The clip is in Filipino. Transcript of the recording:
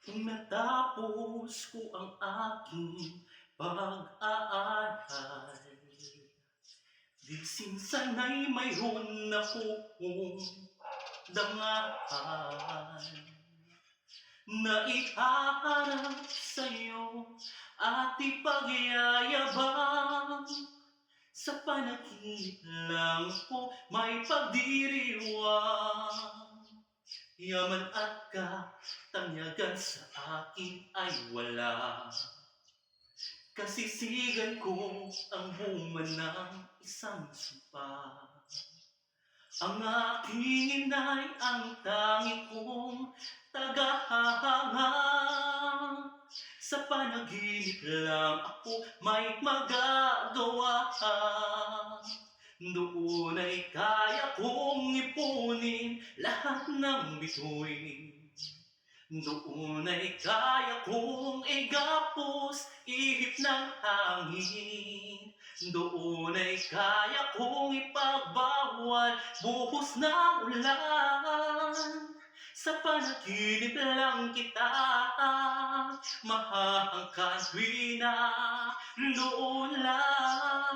Kung natapos ko ang aking pag-aaral, di sana'y mayroon akong dangahan na ihaharap sa'yo at ipagyayabang. Sa panaginip lang ko may pagdiriwang. Yaman at katanyagan sa akin ay wala. Kasisigan ko ang bunga ng isang sumpa. Ang aking inay ang tangi kong tagahanga. Sa panaginip lang ako may magagawa. Doon ay kaya kong ipunin lahat ng bituin. Doon ay kaya kong igapos ihip ng hangin. Doon ay kaya kong ipagbawal buhos ng ulan. Sa panaginip lang kita mahahangkan tuwing na doon lang.